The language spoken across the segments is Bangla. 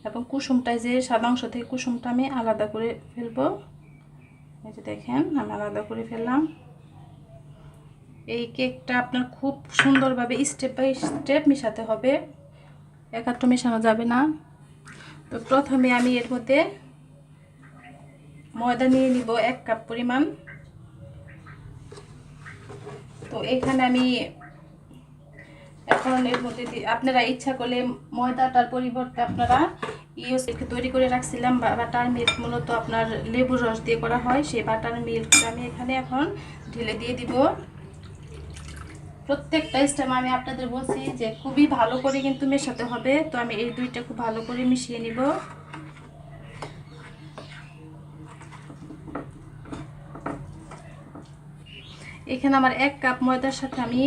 এবং কুসুমটায় যে সাদা অংশ থেকে কুসুমটা আমি আলাদা করে ফেলবো। এই যে দেখেন আমি আলাদা করে ফেললাম। এই কেকটা আপনার খুব সুন্দরভাবে স্টেপ বাই স্টেপ মেশাতে হবে, একাত্র মেশানো যাবে না। তো প্রথমে আমি এর মধ্যে ময়দা নিয়ে নিব 1 কাপ পরিমাণ। তো এখানে আমি এখন এর মধ্যে আপনারা ইচ্ছা করলে ময়দাটার পরিবর্তে আপনারা তৈরি করে রাখছিলাম বাটার মিল্ক, মূলত আপনার লেবুর রস দিয়ে করা হয়, সেই বাটার মিল্কটা আমি এখানে এখন ঢেলে দিয়ে দিব। প্রত্যেকটা স্টেপ আমি আপনাদের বলছি যে খুবই ভালো করে কিন্তু মেশাতে হবে। তো আমি এই দুইটা খুব ভালো করে মিশিয়ে নিব। এখানে আমার 1 কাপ ময়দার সাথে আমি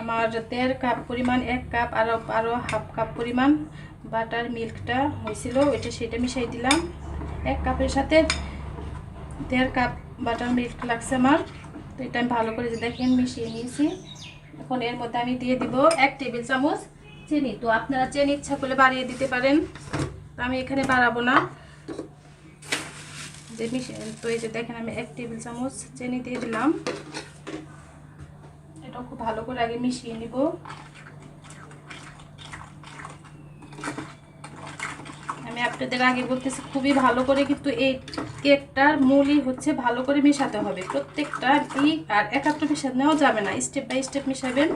আমার 1.5 কাপ পরিমাণ 1 কাপ আরও হাফ কাপ পরিমাণ বাটার মিল্কটা হয়েছিল, সেটা মিশাই দিলাম। 1 কাপের সাথে 1.5 কাপ বাটার মিল্ক লাগছে আমার। তো এটা আমি ভালো করে যে দেখেন মিশিয়ে নিয়েছি। এখন এর মধ্যে আমি দিয়ে দিব 1 টেবিল চামচ চিনি। তো আপনারা চিনি ইচ্ছা করলে বাড়িয়ে দিতে পারেন, তো আমি এখানে বাড়াবো না। যে তো এই যে দেখেন আমি 1 টেবিল চামচ চিনি দিয়ে দিলাম। এটা খুব ভালো করে আগে মিশিয়ে নিব। আমি আপনাদের আগে বলতেছি খুবই ভালো করে কিন্তু এই কেকটার মূলই হচ্ছে ভালো করে মেশাতে হবে প্রত্যেকটা দিক, আর একাত্র মেশাতে নেওয়া যাবে না, স্টেপ বাই স্টেপ মেশাবেন।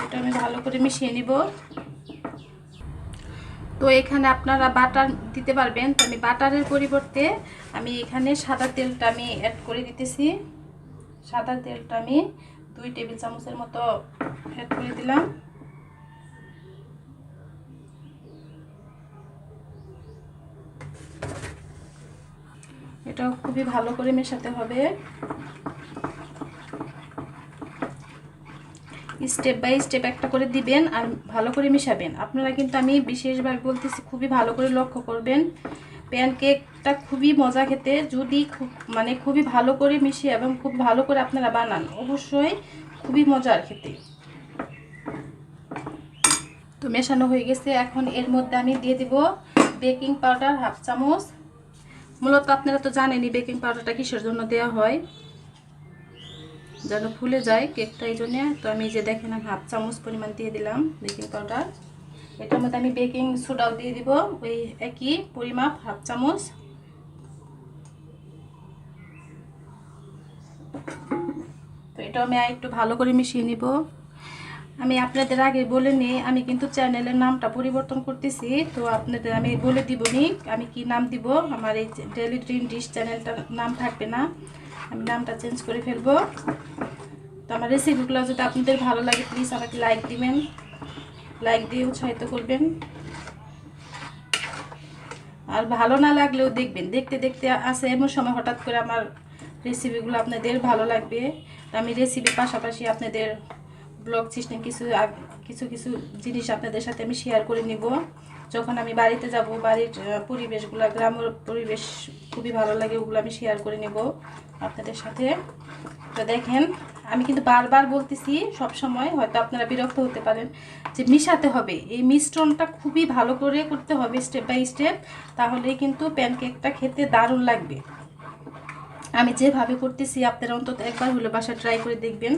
এটা আমি ভালো করে মিশিয়ে নিব। তো এখানে আপনারা বাটার দিতে পারবেন, তো আমি বাটারের পরিবর্তে আমি এখানে সাদা তেলটা আমি অ্যাড করে দিতেছি। সাদা তেলটা আমি 2 টেবিল চামচের মতো অ্যাড করে দিলাম। এটাও খুবই ভালো করে মেশাতে হবে, স্টেপ বাই স্টেপ একটা করে দিবেন আর ভালো করে মেশাবেন। আপনারা কিন্তু আমি বিশেষভাবে বলতেছি খুবই ভালো করে লক্ষ্য করবেন। প্যানকেকটা খুবই মজা খেতে, যদি খুবই ভালো করে মিশিয়ে এবং খুব ভালো করে আপনারা বানান, অবশ্যই খুবই মজার খেতে। তো মেশানো হয়ে গেছে। এখন এর মধ্যে আমি দিয়ে দিব বেকিং পাউডার হাফ চামচ। মূলত আপনারা তো জানেনই বেকিং পাউডারটা কিসের জন্য দেওয়া হয়, যেন ফুলে যায় কেকটা, এই জন্য। তো আমি যে দেখেন আমি হাফ চামচ পরিমাণ দিয়ে দিলাম বেকিং পাউডার। এটার মধ্যে আমি বেকিং সোডাও দিয়ে দিব ওই একই পরিমাপ হাফ চামচ। তো এটাও আমি একটু ভালো করে মিশিয়ে নিব। আমি আপনাদের আগে বলে নিই, আমি কিন্তু চ্যানেলের নামটা পরিবর্তন করতেছি। তো আপনাদের আমি বলে দিব নি আমি কি নাম দিব। আমার এই ডেইলি ড্রিম ডিশ চ্যানেলটার নাম থাকবে না, আমি নামটা চেঞ্জ করে ফেলবো। তো আমার রেসিপিগুলো যদি আপনাদের ভালো লাগে প্লিজ আমাকে লাইক দিবেন, লাইক দিয়ে উৎসাহিত করবেন। আর ভালো না লাগলেও দেখবেন, দেখতে দেখতে আসে এমন সময় হঠাৎ করে আমার রেসিপিগুলো আপনাদের ভালো লাগবে। তো আমি রেসিপির পাশাপাশি আপনাদের ব্লগ সিস্টেম কিছু কিছু জিনিস আপনাদের সাথে আমি শেয়ার করে নিব। যখন আমি বাড়িতে যাব, বাড়ির পরিবেশগুলো, গ্রামের পরিবেশ খুবই ভালো লাগে, ওগুলো আমি শেয়ার করে নিব আপনাদের সাথে। তো দেখেন আমি কিন্তু বারবার বলতেছি, সব সময় হয়তো আপনারা বিরক্ত হতে পারেন, যে মিশাতে হবে, এই মিশ্রণটা খুবই ভালো করে করতে হবে স্টেপ বাই স্টেপ, তাহলেই কিন্তু প্যানকেকটা খেতে দারুণ লাগবে। আমি যেভাবে করতেছি আপনারা অন্তত একবার হলে বাসায় ট্রাই করে দেখবেন।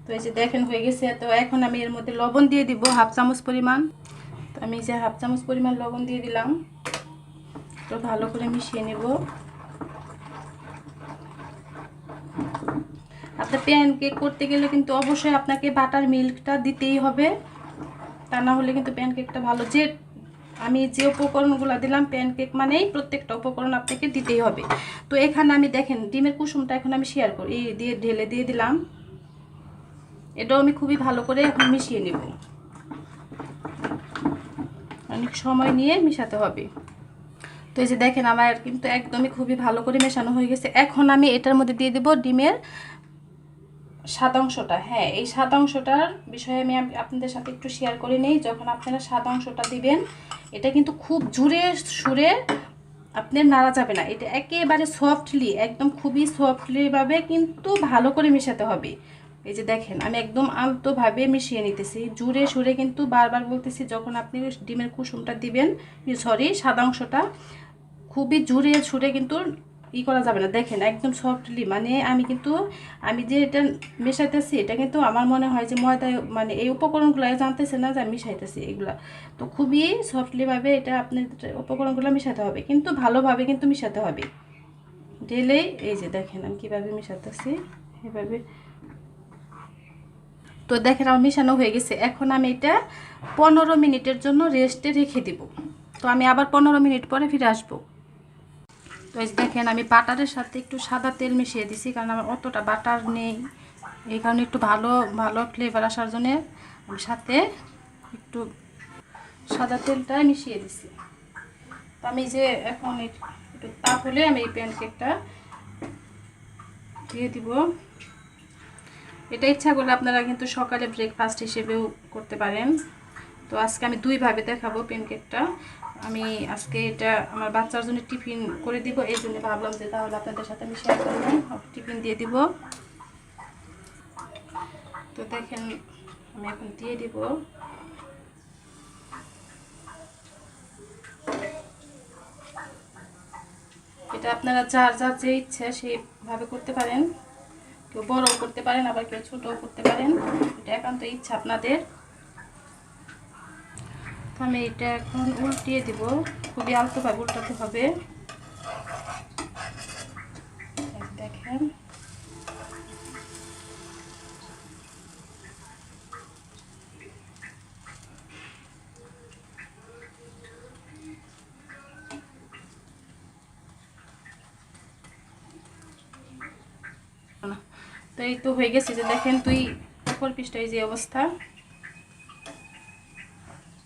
তো এই যে দেখেন হয়ে গেছে। তো এখন আমি এর মধ্যে লবণ দিয়ে দিব হাফ চামচ পরিমাণ। তো আমি যে হাফ চামচ পরিমাণ লবণ দিয়ে দিলাম। তো ভালো করে মিশিয়ে নেব। আপনার প্যানকেক করতে গেলে কিন্তু অবশ্যই আপনাকে বাটার মিল্কটা দিতেই হবে, তা না হলে কিন্তু প্যানকেকটা ভালো। আমি যে উপকরণগুলো দিলাম, প্যানকেক মানেই প্রত্যেকটা উপকরণ আপনাকে দিতেই হবে। তো এখানে আমি দেখেন ডিমের কুসুমটা এখন আমি শেয়ার করি দিয়ে ঢেলে দিয়ে দিলাম। এটাও আমি খুবই ভালো করে এখন মিশিয়ে নেব, অনেক সময় নিয়ে মিশাতে হবে। তো এই যে দেখেন আমার কিন্তু একদমই খুবই ভালো করে মেশানো হয়ে গেছে। এখন আমি এটার মধ্যে দিয়ে দেব ডিমের সাদা অংশটা। হ্যাঁ, এই সাদা অংশটার বিষয়ে আমি আপনাদের সাথে একটু শেয়ার করে নেই। যখন আপনারা সাদা অংশটা দিবেন, এটা কিন্তু খুব জোরে সুরে আপনার নাড়া যাবে না, এটা একেবারে সফটলি, একদম খুবই সফটলি ভাবে কিন্তু ভালো করে মেশাতে হবে। এই যে দেখেন আমি একদম আলতোভাবে মিশিয়ে নিতেছি, জুড়ে সুরে কিন্তু বারবার বলতেছি, যখন আপনি ডিমের কুসুমটা দিবেন, সরি সাদা অংশটা, খুবই জুড়ে সুরে কিন্তু করা যাবে না। দেখেন একদম সফটলি, মানে আমি যে এটা মেশাইতেছি, এটা কিন্তু আমার মনে হয় যে ময়দা, মানে এই উপকরণগুলো জানতেছে না যে আমি মিশাইতেছি এগুলা। তো খুবই সফটলিভাবে এটা আপনার উপকরণগুলো মিশাতে হবে, কিন্তু ভালোভাবে কিন্তু মিশাতে হবে ঢেলেই। এই যে দেখেন আমি কীভাবে মিশাতেছি এভাবে। তো দেখেন আমার মিশানো হয়ে গেছে। এখন আমি এটা 15 মিনিটের জন্য রেস্টে রেখে দিব। তো আমি আবার 15 মিনিট পরে ফিরে আসবো। তো এই দেখেন আমি বাটারের সাথে একটু সাদা তেল মিশিয়ে দিছি, কারণ আমার অতটা বাটার নেই, এই কারণে একটু ভালো ভালো ফ্লেভার আসার জন্য আমি সাথে একটু সাদা তেলটা মিশিয়ে দিছি। তো আমি যে এখন একটু তাপ হলে আমি এই প্যানকেকটা দিয়ে দিব। এটা ইচ্ছা করলে আপনারা কিন্তু সকালে ব্রেকফাস্ট হিসেবেও করতে পারেন। তো আজকে আমি দুইভাবে দেখাবো প্যানকেকটা। আমি আজকে এটা আমার বাচ্চার জন্য টিফিন করে দিব, এই জন্য ভাবলাম যে তাহলে আপনাদের সাথে আমি শেয়ার করবো, টিফিন দিয়ে দিব। তো দেখেন আমি এখন দিয়ে দিব। এটা আপনারা যার যার যে ইচ্ছা সেইভাবে করতে পারেন, কেউ বড়ও করতে পারেন, আবার কেউ ছোটও করতে পারেন, এটা একান্ত ইচ্ছা আপনাদের। তো আমি এটা এখন উল্টিয়ে দিব, খুবই আলতোভাবে উল্টাতে হবে। দেখেন তো এই তো হয়ে গেছে, যে দেখেন তুই উপর পিসটাই যে অবস্থা।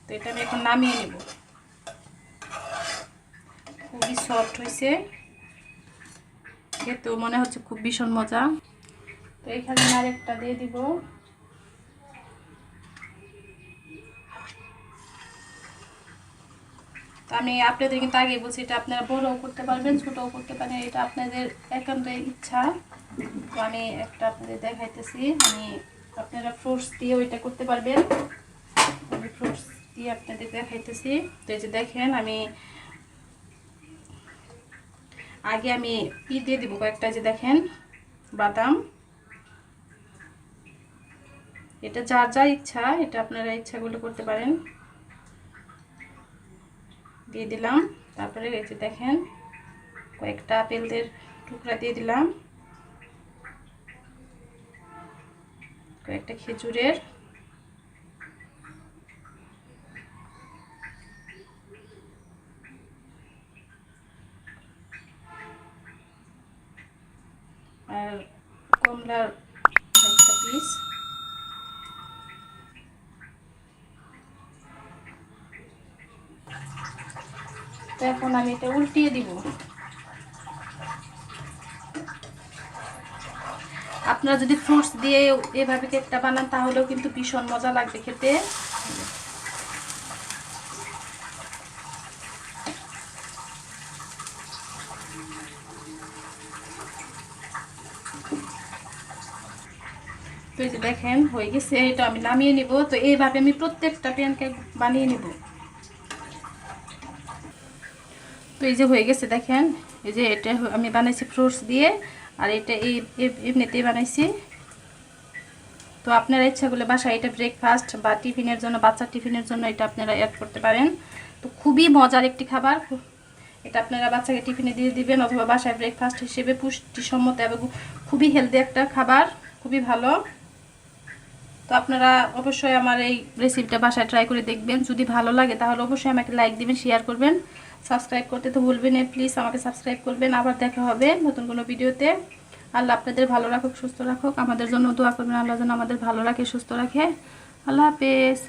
তো এটা আমি এখন নামিয়ে নেব। খুবই সফট হয়েছে, খেতেও মনে হচ্ছে খুব ভীষণ মজা। তো এখানে আরেকটা দিয়ে দিব। তো আমি আপনাদের কিন্তু আগে বলছি, এটা আপনারা বড়ও করতে পারবেন, ছোটও করতে পারেন, এটা আপনাদের একান্ত ইচ্ছা। তো আমি একটা আপনাদের দেখাইতেছি, আপনারা ফ্রুটস দিয়ে ওইটা করতে পারবেন। আমি ফ্রুটস দিয়ে আপনাদের দেখাইতেছি। তো এই যে দেখেন আমি আগে দিয়ে দিব কয়েকটা, যে দেখেন বাদাম, এটা যার যার ইচ্ছা, এটা আপনারা ইচ্ছাগুলো করতে পারেন, দিয়ে দিলাম। তারপরে এই যে দেখেন কয়েকটা আপেলের টুকরা দিয়ে দিলাম, কয়েকটা খেজুরের, আর কমলার একটা পিস। তো এখন আমি এটা উল্টিয়ে দিব। আপনারা যদি ফ্রুটস দিয়ে এভাবে কেকটা বানান তাহলেও কিন্তু ভীষণ মজা লাগবে খেতে। তো এই যে দেখেন হয়ে গেছে, এটা আমি নামিয়ে নিব। তো এইভাবে আমি প্রত্যেকটা প্যানকেক বানিয়ে নিব। তো এই যে হয়ে গেছে দেখেন, এই যে এটা আমি বানাইছি ফ্রুটস দিয়ে, আর এটা এমনিতেই বানাইছি। তো আপনারা ইচ্ছা করলে বাসায় এটা ব্রেকফাস্ট বা টিফিনের জন্য, বাচ্চার টিফিনের জন্য এটা আপনারা অ্যাড করতে পারেন। তো খুবই মজার একটি খাবার, এটা আপনারা বাচ্চাকে টিফিনে দিয়ে দিবেন, অথবা বাসায় ব্রেকফাস্ট হিসেবে পুষ্টিসম্মত এবং খুবই হেলদি একটা খাবার, খুবই ভালো। তো আপনারা অবশ্যই আমার এই রেসিপিটা বাসায় ট্রাই করে দেখবেন। যদি ভালো লাগে তাহলে অবশ্যই আমাকে লাইক দিবেন, শেয়ার করবেন, সাবস্ক্রাইব করতে তো ভুলবেন না, প্লিজ আমাকে সাবস্ক্রাইব করবেন। আবার দেখা হবে নতুন কোনো ভিডিওতে। আল্লাহ আপনাদের ভালো রাখুক, সুস্থ রাখুক, আমাদের জন্য দোয়া করবেন, আল্লাহ যেন আমাদের ভালো রাখে, সুস্থ রাখে। আল্লাহ হাফেজ।